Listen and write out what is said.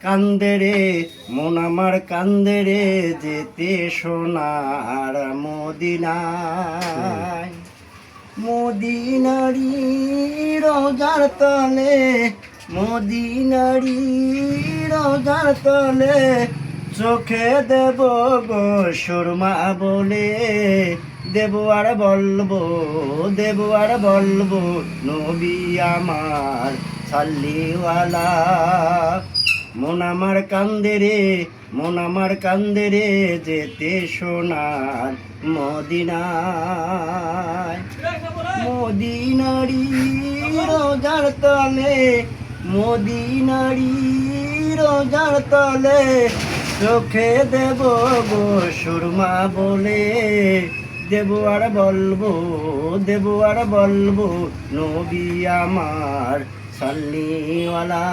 কান্দে রে মন আমার কান্দে রে যেতে সোনার মদিনায়। মদিনারি রোজার তলে, মদিনারি রোজার তলে চোখে দেব গো সুরমা বলে। দেব আর বলবো, দেব আর বলবো নবী আমার সাল্লিওয়ালা। মন আমার কান্দে রে, মন আমার কান্দে রে যেতে সোনার মদিনায়। মদিনারি রোজার তলে, মদিনারি রোজার তলে চোখে দেব গো সুরমা বলে। দেব আর বলবো, দেব আর বলবো নবী আমার সাল্লিওয়ালা।